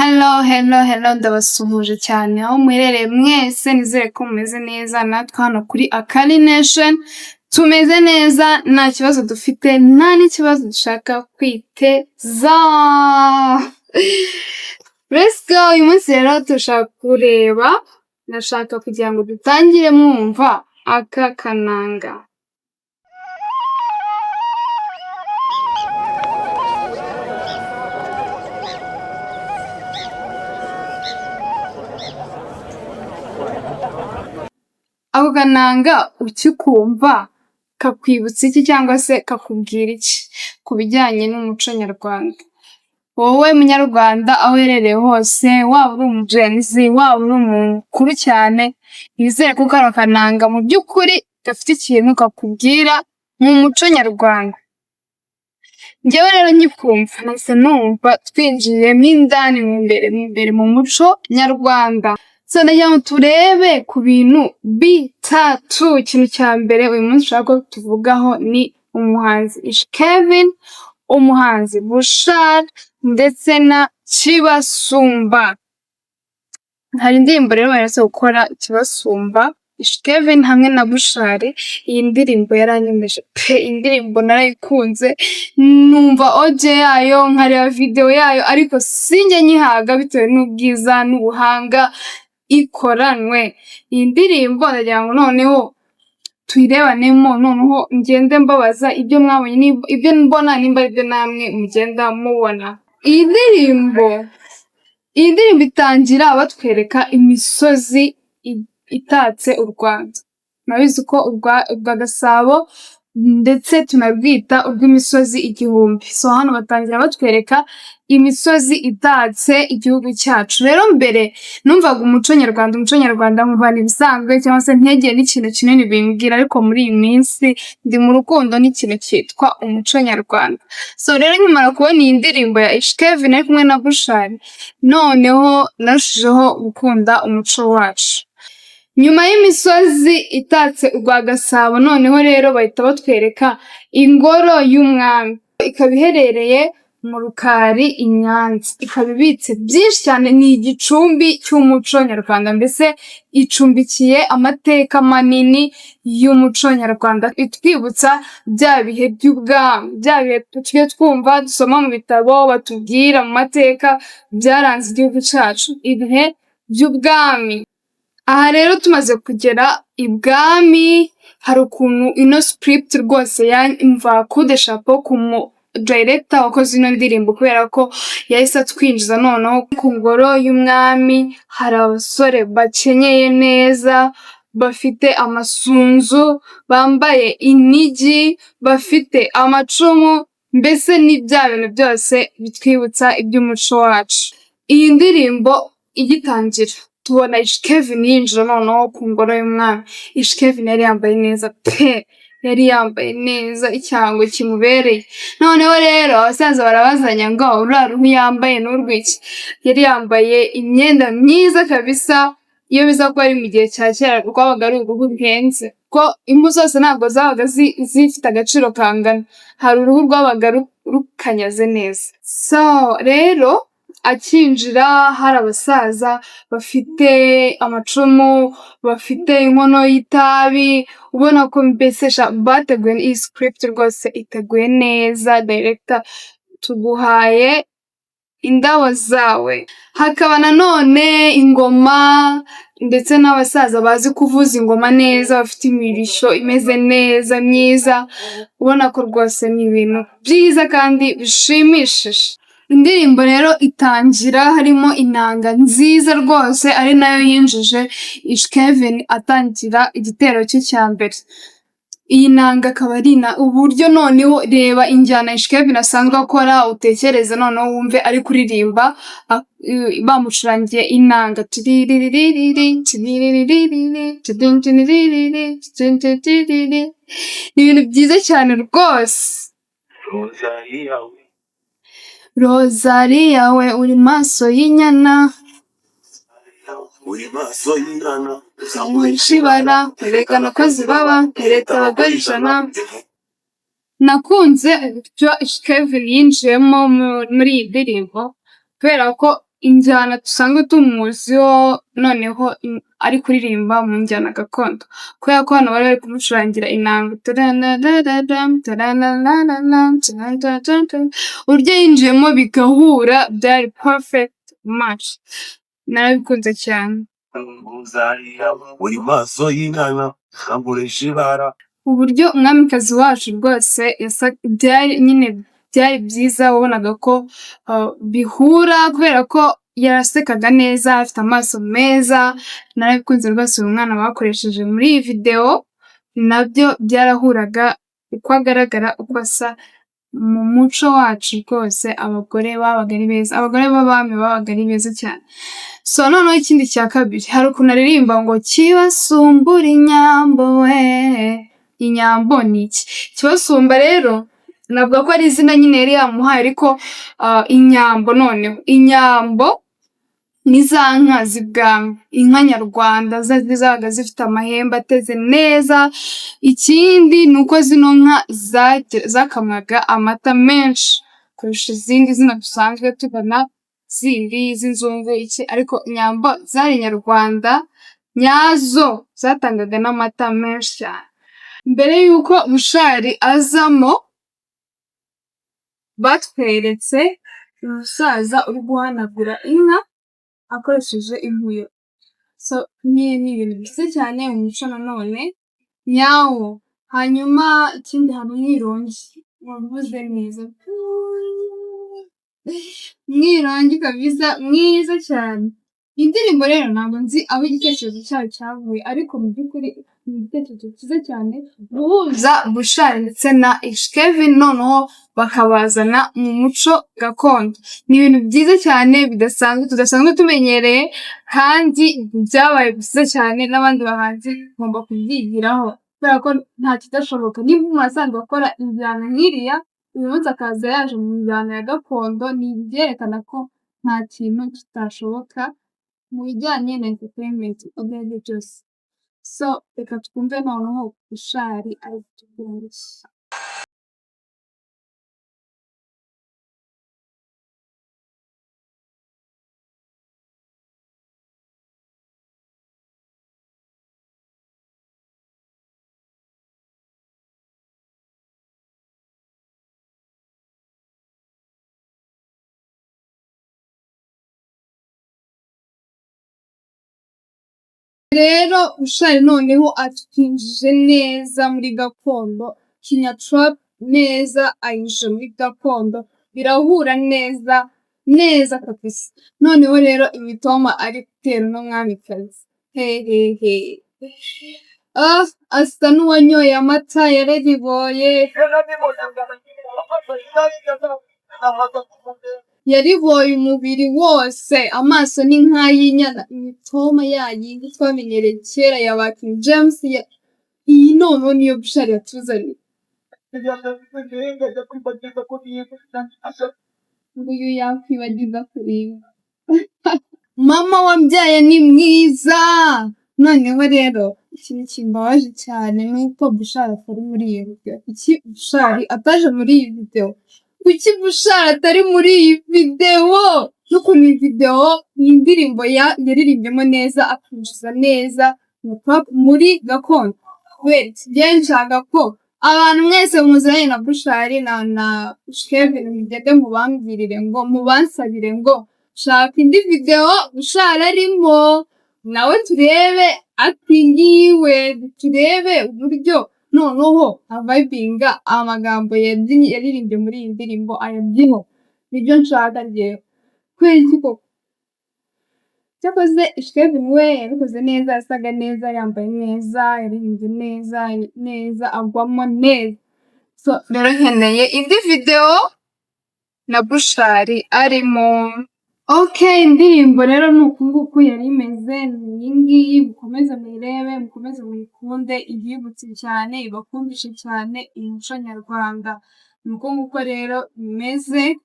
Hello ndabasuhuje cyane aho muherereye mwese nizere ko mumeze neza natwe hano kuri Akali Nation tumeze neza nta kibazo dufite nta n'ikibazo dushaka kwiteza. Let's go. Uyu munsi rero turashaka kureba ndashaka kugira ngo dutangire mwumva aka kananga. Ako kananga ukikumva kakwibutsa iki cyangwa se kakubwira iki ku bijyanye n'umuco nyarwanda? Wowe munyarwanda aho uherereye hose, waba uri umugenzi, waba uri umukuru cyane, nizere ko kano kananga mu by'ukuri gafite ikintu kakubwira mu muco nyarwanda. Njyewe rero nkikumva nahise numva twinjiyemo indani imbere mu muco nyarwanda. So ndagira ngo turebe ku bintu bitatu. Ikintu cya mbere uyu munsi ushaka ko tuvugaho ni umuhanzi Kevin, umuhanzi Bushali ndetse na Kibasumba. Hari indirimbo rero baherutse gukora Kibasumba, Kevin hamwe na Bushali. Iyi ndirimbo yaranyemeje pe, indirimbo narayikunze, numva audio yayo nkareba video yayo ariko sinjye nyihaga bitewe n'ubwiza n'ubuhanga ikoranwe. Iyi ndirimbo ndagira ngo noneho tuyirebanemo, noneho ngende mbabaza ibyo mwabonye, ibyo mbona nimba ibyo namwe mugenda mubona. Iyi ndirimbo itangira batwereka imisozi itatse u Rwanda. Murabizi ko urwa Gasabo ndetse tunabwita urw'imisozi igihumbi. So hano batangira batwereka imisozi itatse igihugu cyacu. Rero mbere numvaga umuco nyarwanda nkubana ibisanzwe cyangwa se ntegeye n'ikintu kinini bimbwira, ariko muri iyi minsi ndi mu rukundo n'ikintu cyitwa umuco nyarwanda. So rero nkimara kubona iyi ndirimbo ya Kevin ari kumwe na Bushali, noneho narushijeho gukunda umuco wacu. Nyuma y'imisozi itatse urwa Gasabo, noneho rero bahita batwereka ingoro y'umwami. Ikaba iherereye mu Rukari i Nyanza. Ikaba ibitse byinshi cyane, ni igicumbi cy'umuco nyarwanda, mbese icumbikiye amateka manini y'umuco nyarwanda, itwibutsa bya bihe by'ubwami, bya bihe tujye twumva dusoma mu bitabo batubwira mu mateka byaranze igihugu cyacu, ibihe by'ubwami. Aha rero tumaze kugera ibwami, hari ukuntu ino script rwose yamva kude chapeau ku mu director wakoze ino ndirimbo, kubera ko yahise atwinjiza noneho ku ngoro y'umwami. Hari abasore bakenyeye neza, bafite amasunzu, bambaye inigi, bafite amacumu, mbese ni bya bintu byose bitwibutsa iby'umuco wacu. Iyi ndirimbo igitangira tubona Kevin yinjira noneho ku ngoro y'umwami. Kevin yari yambaye neza pe, yari yambaye neza, icyango kimubereye. Noneho rero abasaza barabazanya ngo uriya ruhu yambaye n'urwiki. Yari yambaye imyenda myiza kabisa, iyo biza kuba ari mu gihe cya kera rwabaga ari uruhu ruhenze, ko impu zose ntabwo zabaga zifite agaciro kangana, hari uruhu rwabaga rukanyaze neza. So rero akinjira hari abasaza bafite amacumu, bafite inkono y'itabi, ubona ko mbese bateguye iyi script rwose iteguye neza. Director tuguhaye indabo zawe. Hakaba nanone ingoma ndetse n'abasaza bazi kuvuza ingoma neza, bafite imirishyo imeze neza myiza, ubona ko rwose ni ibintu byiza kandi bishimishije. Indirimbo rero itangira harimo inanga nziza rwose, ari nayo yinjije Kevin atangira igitero cye cya mbere. Iyi nanga akaba ari uburyo noneho reba injyana Kevin asanzwe akora, utekereze noneho wumve ari kuririmba bamucurangiye inanga. Ni ibintu byiza cyane rwose. Rozari yawe uri maso y'inyana, wishibara werekana ko zibaba, leta abagore ijana. Nakunze uburyo Kevin yinjiyemo muri iyi ndirimbo, kubera ko injyana dusanzwe tumuziho noneho ari kuririmba mu njyana gakondo, kubera ko hano bari bari kumucurangira inanga, uburyo yinjiyemo bigahura byari perfect match, narabikunze cyane. Uburyo umwamikazi wacu rwose byari nyine byari byiza, wabonaga ko bihura kubera ko yarasekaga neza, afite amaso meza, narabikunze rwose. Uyu mwana bakoresheje muri iyi video nabyo byarahuraga, uko agaragara uko asa. Mu muco wacu rwose abagore babaga ari beza, abagore b'abami babaga ari beza cyane. So noneho ikindi cya kabiri, hari ukuntu aririmba ngo kibasumbura inyambo we. Inyambo ni iki? Kibasumba rero navuga ko ari izina nyine yari yamuhaye, ariko inyambo, noneho inyambo ni za nka z'ibwami, inka nyarwanda zabaga zifite amahembe ateze neza. Ikindi ni uko zino nka zakamwaga amata menshi kurusha izindi zina dusanzwe tubona zindi z'inzungu iki, ariko inyambo zari nyarwanda nyazo, zatangaga n'amata menshi cyane. Mbere y'uko Bushali azamo batweretse umusaza uri guhanagura inka akoresheje inkuyo. So ni ibintu byiza cyane mu muco nanone nyawo. Hanyuma ikindi hari umwirongi, wavuze neza, umwirongi kabisa mwiza cyane. Indirimbo rero ntabwo nzi aho igitekerezo cyayo cyavuye, ariko mu by'ukuri ni igitekerezo cyiza cyane guhuza Bushali ndetse na Kevin, noneho bakabazana mu muco gakondo. Ni ibintu byiza cyane tudasanzwe tumenyereye, kandi byabaye byiza cyane. N'abandi bahanzi bagomba kubyigiraho kubera ko nta kidashoboka. Niba umuntu asanzwe akora injyana nk'iriya, uyu munsi akaza yaje mu njyana ya gakondo, ni ibyerekana ko nta kintu kitashoboka mu bijyanye na entertainment ibyo ari byo byose. So reka twumve noneho Bushali ari kutubwira iki. Rero Bushali noneho atwinjije neza muri gakondo, Kenya Trap neza, ayinjije muri gakondo, birahura neza neza kabisa. Noneho rero imitoma ari gutera uno mwamikazi, hehehe, asa n'uwanyoye amata yarariboye, yariboye umubiri wose, amaso ni nk'ay'inyana, imitoma yayindi twamenyereye kera ya ba King James, iyi noneho niyo Bushali yatuzaniye. Nguyu yakwibagiza kuririmba. Mama wambyaye ni mwiza. Noneho rero ikintu kimbabaje cyane nuko Bushali atari muri iyi video. Kuki Bushali ataje muri iyi video? Kuki Bushali atari muri iyi video? N'ukuntu iyi video ni indirimbo yaririmbyemo neza, akinjiza neza muri gakondo. Wait, njye nshaka ko abantu mwese muziranye na Bushali na Kevin mugende mubambwirire ngo mubansabire ngo shaka indi video Bushali arimo, nawe turebe acting yiwe, turebe uburyo noneho avibinga amagambo yaririmbye muri iyi ndirimbo ayabyino. Nibyo nshaka njyewe. Kubera iki koko? Cyakoze Kevin we yabikoze neza, yasaga neza, yambaye neza, yaririmbye neza, agwamo neza. So rero nkeneye indi video na Bushali arimo. Okay, indirimbo rero ni uku nguku yari imeze, ni iyi ngiyi. Mukomeze muyirebe, mukomeze muyikunde, ibibutse cyane, ibakundishe cyane umuco nyarwanda. Ni uko nguko rero bimeze,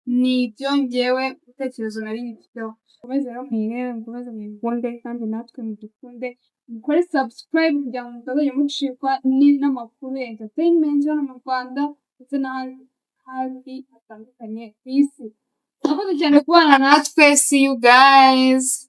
ni ibyo njyewe ibitekerezo nari ngifiteho. Mukomeze rero muyirebe, mukomeze muyikunde, kandi natwe mudukunde, mukore subscribe kugira ngo mutazajya mucikwa n'amakuru ya entertainment hano mu Rwanda ndetse n'ahandi hatandukanye ku isi. Murakoze cyane kubana natwe, see you guys.